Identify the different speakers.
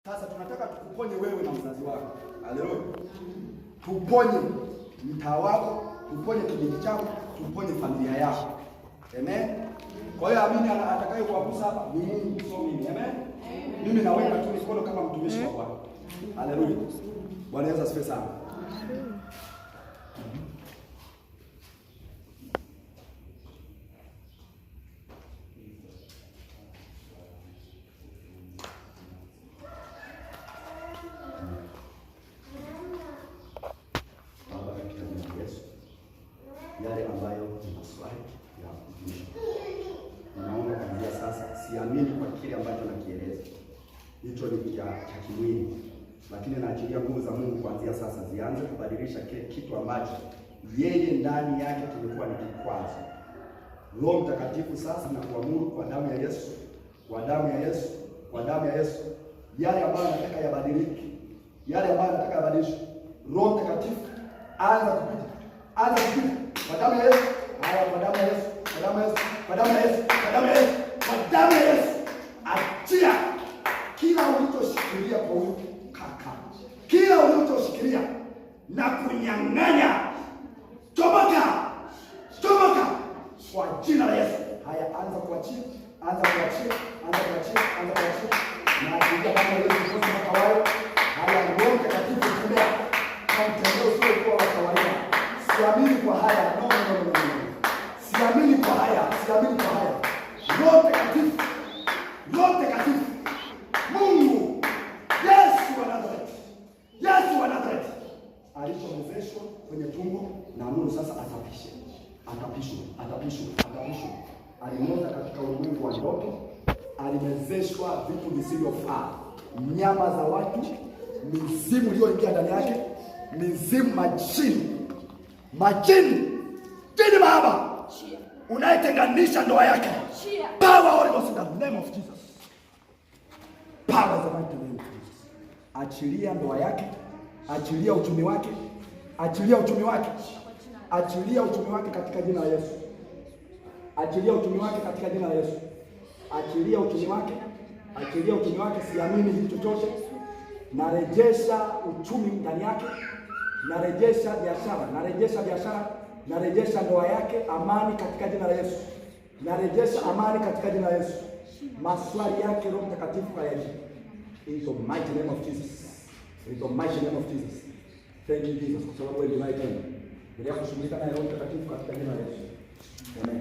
Speaker 1: Sasa tunataka tukuponye wewe na mzazi wako. Haleluya. Tuponye mtaa wako, tuponye kijiji chako, tuponye familia yako. Amen. Kwa hiyo amini atakaye kuagusa hapa ni Mungu, sio mimi. Amen. Mimi naweka tu mikono kama mtumishi wa Bwana. Haleluya. Bwana Yesu asifiwe sana. Yale ambayo ni maswali ya mtumishi. Naomba kuanzia sasa, siamini kwa kile ambacho nakieleza. Hicho ni cha kimwili. Lakini naachilia nguvu za Mungu kuanzia sasa zianze kubadilisha kile kitu ambacho yeye ndani yake kilikuwa ni kikwazo. Roho Mtakatifu sasa na kuamuru kwa damu ya Yesu, kwa damu ya Yesu, kwa damu ya Yesu, yale ambayo nataka yabadilike, yale ambayo nataka yabadilishwe. Roho Mtakatifu anza kupita. Anza kupita. Kwa damu ya Yesu, haya kwa damu ya Yesu, kwa damu ya Yesu, kwa damu ya Yesu, kwa damu ya Yesu, kwa damu ya Yesu. Achia kila ulichoshikilia kwa huyu kaka. Kila ulichoshikilia na kunyang'anya. Toboka. Toboka. Kwa jina la Yesu. Haya anza kuachia, anza kuachia, anza kuachia, anza kuachia. Na kuja kama Yesu kwa kawaida. Haya Roho Mtakatifu tembea. Kama tembea sio kwa kawaida. Siamini kwa haya. No. Siamini kwa haya. Siamini kwa haya. Roho Mtakatifu. Roho Mtakatifu. Mungu. Yesu wa Nazareti. Yesu wa Nazareti. Alichomezeshwa kwenye tumbo na amuru sasa atapishe. Atapishwe. Atapishwe. Atapishwe. Alimoza katika ulimwengu wa ndoto. Alimezeshwa vitu visivyofaa. Nyama za watu. Mizimu iliyoingia ndani yake. Mizimu majini. Majini, jini baba, unayetenganisha ndoa yake. Power Holy Ghost in the name of Jesus. Power in the mighty name of Jesus. Achilia ndoa yake, achilia uchumi wake, achilia uchumi wake, achilia uchumi wake katika jina la Yesu. Achilia uchumi wake katika jina la Yesu. Achilia uchumi wake, achilia uchumi wake. Siamini kitu chochote. Narejesha uchumi ndani yake. Narejesha biashara, narejesha biashara, narejesha ndoa yake, amani katika jina la Yesu. Narejesha amani katika jina la Yesu. Maswali yake Roho Mtakatifu hayaji. In the mighty name of Jesus. In the mighty name of Jesus. Thank you Jesus. Kwa sababu wewe ndiye unayetenda. Endelea kushughulika na Roho Mtakatifu katika jina la Yesu. Amen.